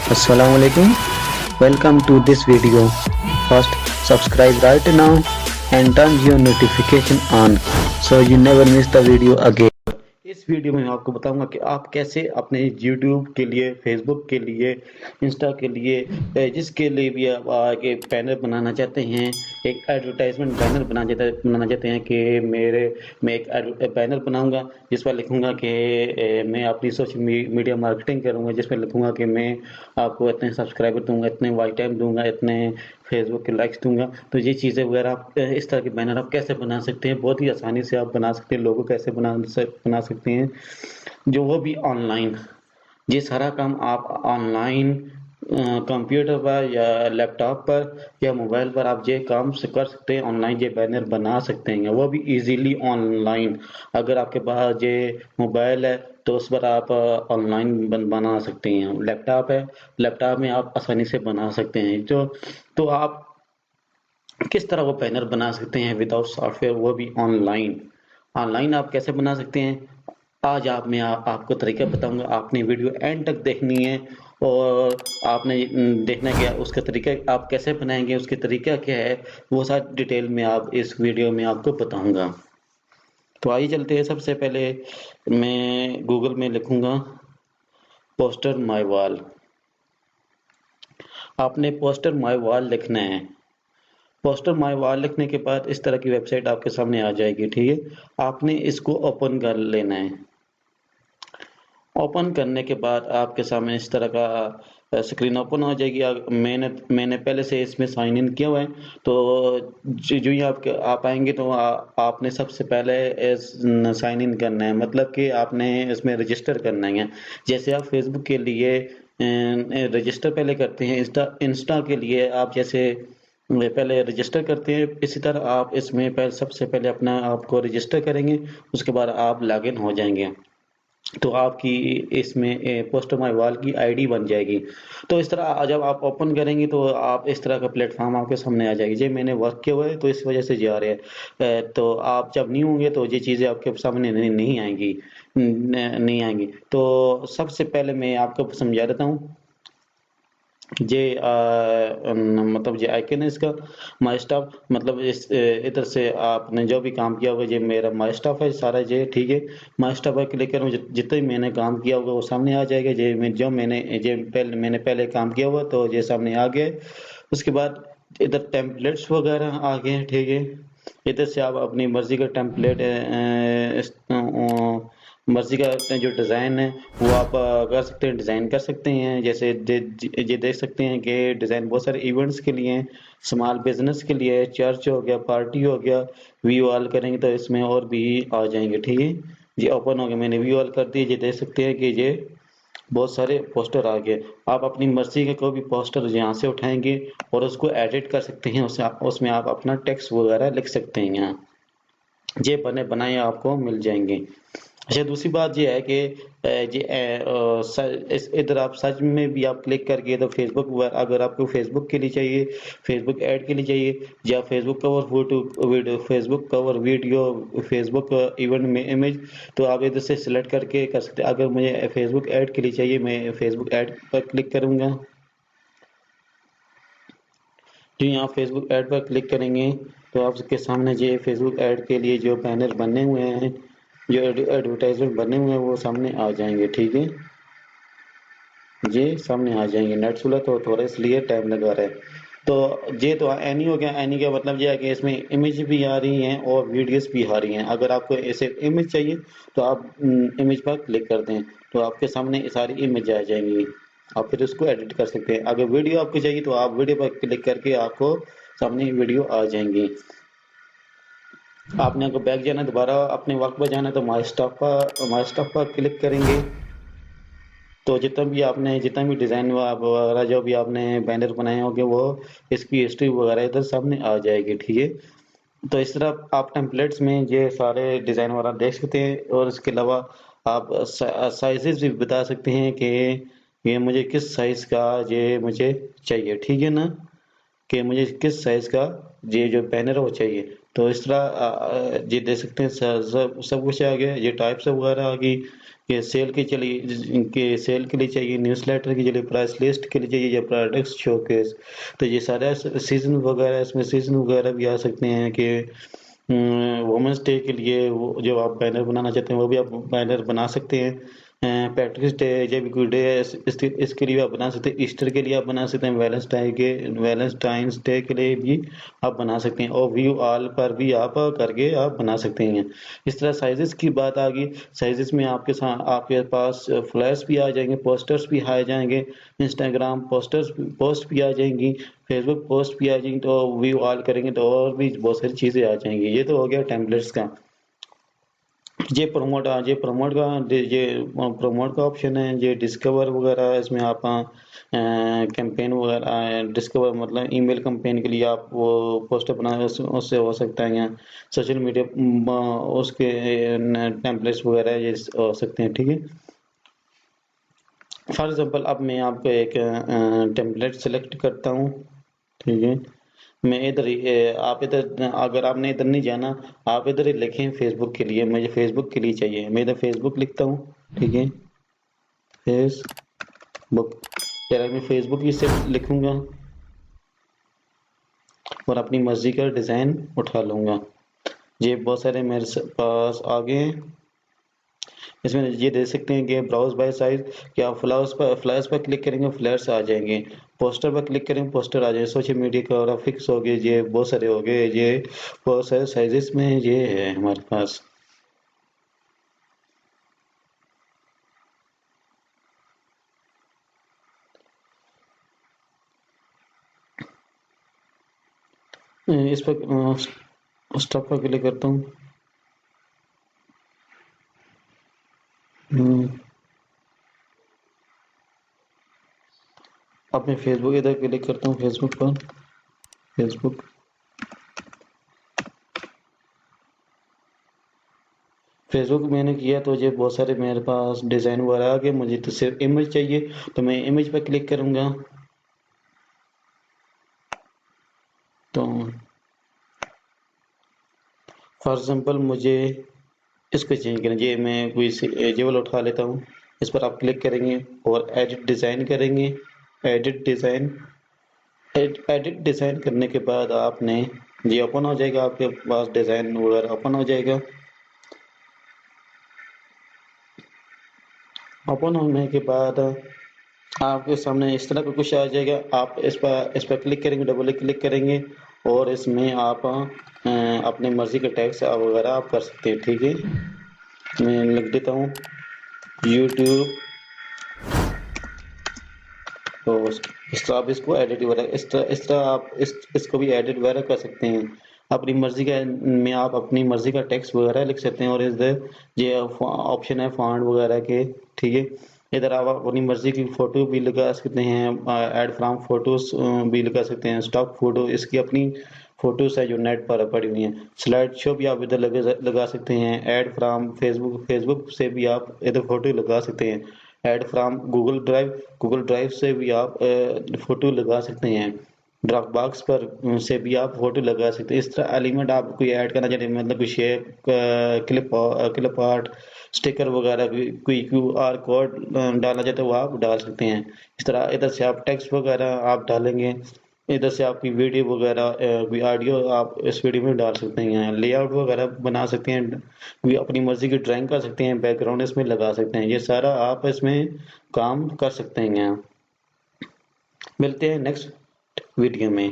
Assalamualaikum. Welcome to this video. First, subscribe right now and turn your notification on so you never miss the video again. इस video में मैं आपको बताऊंगा कि आप कैसे अपने YouTube के लिए, Facebook के लिए, Insta के लिए, जिसके लिए भी आप आगे बैनर बनाना चाहते हैं, एक एडवर्टाइजमेंट बैनर बनाना चाहते हैं कि मैं एक बैनर बनाऊंगा जिस पर लिखूंगा कि मैं अपनी सोशल मीडिया मार्केटिंग करूंगा, जिस पर लिखूंगा कि मैं आपको इतने सब्सक्राइबर दूंगा, इतने वॉच टाइम दूंगा, इतने फेसबुक के लाइक्स दूंगा। तो ये चीज़ें वगैरह आप इस तरह के बैनर आप कैसे बना सकते हैं, बहुत ही आसानी से आप बना सकते हैं। लोगो कैसे बना सकते हैं, जो वो भी ऑनलाइन। ये सारा काम आप ऑनलाइन कंप्यूटर पर या लैपटॉप पर या मोबाइल पर आप ये काम से कर सकते हैं। ऑनलाइन ये बैनर बना सकते हैं, वो भी इजीली ऑनलाइन। अगर आपके पास ये मोबाइल है तो उस पर आप ऑनलाइन बना सकते हैं। लैपटॉप है, लैपटॉप में आप आसानी से बना सकते हैं। तो आप किस तरह वो बैनर बना सकते हैं विदाउट सॉफ्टवेयर, वो भी ऑनलाइन। ऑनलाइन आप कैसे बना सकते हैं, आज आपको तरीका बताऊंगा। आपने वीडियो एंड तक देखनी है और आपने देखना क्या उसका तरीका, आप कैसे बनाएंगे, उसके तरीका क्या है, वो सारी डिटेल में आप इस वीडियो में आपको बताऊंगा। तो आइए चलते हैं। सबसे पहले मैं गूगल में लिखूंगा पोस्टर माय वॉल। आपने पोस्टर माय वॉल लिखना है। पोस्टर माय वॉल लिखने के बाद इस तरह की वेबसाइट आपके सामने आ जाएगी, ठीक है। आपने इसको ओपन कर लेना है। ओपन करने के बाद आपके सामने इस तरह का स्क्रीन ओपन हो जाएगी। मैंने पहले से इसमें साइन इन किया हुआ है, तो जो ही आप आएंगे तो आपने सबसे पहले साइन इन करना है, मतलब कि आपने इसमें रजिस्टर करना है। जैसे आप फेसबुक के लिए रजिस्टर पहले करते हैं, इंस्टा के लिए आप जैसे पहले रजिस्टर करते हैं, इसी तरह आप इसमें सबसे पहले अपना आपको रजिस्टर करेंगे, उसके बाद आप लॉगिन हो जाएंगे। तो आपकी इसमें पोस्टर माय वॉल की आईडी बन जाएगी। तो इस तरह जब आप ओपन करेंगे तो आप इस तरह का प्लेटफॉर्म आपके सामने आ जाएगी। जी मैंने वर्क किया हुआ है तो इस वजह से जा रहे हैं। तो आप जब नहीं होंगे तो ये चीज़ें आपके सामने नहीं आएंगी, नहीं आएंगी। तो सबसे पहले मैं आपको समझा देता हूँ। जे मतलब जे आइकन है इसका, माई स्टाफ, मतलब इस इधर से आपने जो भी काम किया होगा, ये मेरा माई स्टाफ है सारा, ये ठीक है। माई स्टाफ पर क्लिक करूँ, जितना भी मैंने काम किया होगा वो सामने आ जाएगा। मैंने पहले काम किया हुआ तो ये सामने आ गया। उसके बाद इधर टेम्पलेट्स वगैरह आ गए हैं, ठीक है। इधर से आप अपनी मर्जी का टेम्पलेट, मर्जी का जो डिज़ाइन है वो आप कर सकते हैं, डिज़ाइन कर सकते हैं। जैसे ये देख सकते हैं कि डिज़ाइन बहुत सारे इवेंट्स के लिए हैं, स्मॉल बिजनेस के लिए, चर्च हो गया, पार्टी हो गया। व्यू ऑल करेंगे तो इसमें और भी आ जाएंगे, ठीक है। ये ओपन हो गया, मैंने व्यू ऑल कर दिए। ये देख सकते हैं कि ये बहुत सारे पोस्टर आ गए। आप अपनी मर्जी के कोई भी पोस्टर यहाँ से उठाएंगे और उसको एडिट कर सकते हैं, उसमें आप अपना टेक्स्ट वगैरह लिख सकते हैं। यहाँ ये बने बनाए आपको मिल जाएंगे। अच्छा, दूसरी बात ये है कि इधर आप सर्च में भी आप क्लिक करके तो फेसबुक, अगर आपको फेसबुक के लिए चाहिए, फेसबुक ऐड के लिए चाहिए, या Facebook cover photo video, Facebook cover video, Facebook event में इमेज, तो आप इधर से सिलेक्ट करके कर सकते हैं। अगर मुझे फेसबुक ऐड के लिए चाहिए, मैं फेसबुक ऐड पर क्लिक करूंगा। जो यहाँ फेसबुक ऐड पर क्लिक करेंगे तो आपके सामने जो फेसबुक ऐड के लिए जो बैनर बने हुए हैं, जो एडवर्टाइजमेंट बने हुए हैं वो सामने आ जाएंगे, ठीक है। ये सामने आ जाएंगे। नेट खुला तो थोड़ा इसलिए टाइम लगा रहा है। तो ये तो एनी हो गया। एनी का मतलब ये है कि इसमें इमेज भी आ रही हैं और वीडियोस भी आ रही हैं। अगर आपको ऐसे इमेज चाहिए तो आप इमेज पर क्लिक कर दें तो आपके सामने ये सारी इमेज आ जाएंगी। आप फिर उसको एडिट कर सकते हैं। अगर वीडियो आपको चाहिए तो आप वीडियो पर क्लिक करके आपको सामने वीडियो आ जाएंगी। आपने अगर बैक जाना है, दोबारा अपने वर्क पर जाना है, तो माई स्टॉप पर क्लिक करेंगे। तो जितना भी डिज़ाइन वगैरह जो भी आपने बैनर बनाए होंगे वो इसकी हिस्ट्री वगैरह इधर सामने आ जाएगी, ठीक है। तो इस तरह आप टेम्पलेट्स में ये सारे डिज़ाइन वगैरह देख सकते हैं। और इसके अलावा आप साइजेस भी बता सकते हैं कि ये मुझे किस साइज़ का ये मुझे चाहिए, ठीक है ना, कि मुझे किस साइज़ का ये जो बैनर है वो चाहिए। तो इस तरह ये देख सकते हैं सब कुछ आ गया। ये टाइप्स वगैरह आ गई, ये सेल की चलिए के सेल के लिए चाहिए, न्यूज़लेटर के लिए, प्राइस लिस्ट के लिए चाहिए, या प्रोडक्ट्स शोकेस। तो ये सारा सीजन वगैरह, इसमें सीजन वगैरह भी आ सकते हैं कि वुमेंस डे के लिए वो जो आप बैनर बनाना चाहते हैं वो भी आप बैनर बना सकते हैं। पैट्रिक्स डे जब कोई डे है इसके लिए आप बना सकते हैं। ईस्टर के लिए आप बना सकते हैं। वैलेंटाइंस डे के लिए भी आप बना सकते हैं, और व्यू ऑल पर भी आप करके आप बना सकते हैं। इस तरह साइजेस की बात आ गई। साइजेस में आपके पास फ्लैश भी आ जाएंगे, पोस्टर्स भी आ जाएंगे, इंस्टाग्राम पोस्ट भी आ जाएंगी, फेसबुक पोस्ट भी आ जाएंगी। तो व्यू ऑल करेंगे तो और भी बहुत सारी चीजें आ जाएंगी। ये तो हो गया टेम्पलेट्स का। ये प्रमोट का ऑप्शन है। ये डिस्कवर वगैरह है, इसमें आप कैंपेन वगैरह डिस्कवर मतलब ईमेल कैंपेन के लिए आप वो पोस्टर बना उससे हो सकता है। यहाँ सोशल मीडिया उसके टेम्पलेट्स वगैरह ये हो सकते हैं, ठीक है। फॉर एग्जांपल अब मैं आपको एक टेम्पलेट सेलेक्ट करता हूँ, ठीक है। मैं इधर आप इधर, अगर आपने इधर नहीं जाना, आप इधर ही लिखें फेसबुक के लिए। मुझे फेसबुक के लिए चाहिए, मैं इधर फेसबुक लिखता हूँ, ठीक है। फेसबुक, जरा मैं फेसबुक इसे लिखूंगा और अपनी मर्जी का डिजाइन उठा लूंगा। ये बहुत सारे मेरे पास आ गए हैं। इसमें ये देख सकते हैं कि ब्राउज बाय साइज, कि आप फ्लैश पर क्लिक करेंगे फ्लैश आ जाएंगे, पोस्टर पर क्लिक करेंगे पोस्टर आ जाएंगे, सोशल मीडिया का फिक्स हो गए, ये बहुत सारे हो गए, ये बहुत सारे साइजेस में ये है हमारे पास। इस पर स्टॉप पर क्लिक करता हूँ। अब मैं फेसबुक इधर क्लिक करता हूँ, फेसबुक पर, फेसबुक फेसबुक मैंने किया तो ये बहुत सारे मेरे पास डिज़ाइन वगैरह आ गए। मुझे तो सिर्फ इमेज चाहिए, तो मैं इमेज पर क्लिक करूँगा। तो फॉर एग्जांपल मुझे इसको चेंज करना, ये मैं कोई ये वाला उठा लेता हूँ। इस पर आप क्लिक करेंगे और एडिट डिज़ाइन करेंगे। एडिट डिज़ाइन एडिट डिज़ाइन करने के बाद आपने ये ओपन हो जाएगा, आपके पास डिज़ाइन वगैरह ओपन हो जाएगा। ओपन होने के बाद आपके सामने इस तरह का कुछ आ जाएगा। आप इस पर क्लिक करेंगे, डबल क्लिक करेंगे और इसमें आप अपनी मर्जी के टैग्स वगैरह आप कर सकते हैं, ठीक है। मैं लिख देता हूँ यूट्यूब, तो इस तरह आप इसको एडिट वगैरह इस तरह आप इसको भी एडिट वगैरह कर सकते हैं। अपनी मर्जी का में आप अपनी मर्जी का टेक्स्ट वगैरह लिख सकते हैं। और इधर ये ऑप्शन है फॉन्ट वगैरह के, ठीक है। इधर आप अपनी मर्जी की फोटो भी लगा सकते हैं, ऐड फ्रॉम फोटोज भी लगा सकते हैं। स्टॉक फोटो इसकी अपनी फोटोज है जो नेट पर पड़ी हुई हैं। स्लाइड शो भी आप इधर लगा सकते हैं। ऐड फ्रॉम फेसबुक से भी आप इधर फोटो लगा सकते हैं। ऐड फ्रॉम गूगल ड्राइव से भी आप फोटो लगा सकते हैं। ड्रॉप बॉक्स पर से भी आप फोटो लगा सकते हैं। इस तरह एलिमेंट आप कोई ऐड करना चाहते हैं, मतलब कोई शेप, क्लिप आर्ट, स्टिकर वगैरह, कोई QR कोड डालना चाहते हैं वो आप डाल सकते हैं। इस तरह इधर से आप टेक्स्ट वगैरह आप डालेंगे, इधर से आपकी वीडियो वगैरह कोई ऑडियो आप इस वीडियो में डाल सकते हैं। लेआउट वगैरह बना सकते हैं, कोई अपनी मर्जी की ड्राइंग कर सकते हैं, बैकग्राउंड इसमें लगा सकते हैं। ये सारा आप इसमें काम कर सकते हैं। मिलते हैं नेक्स्ट वीडियो में।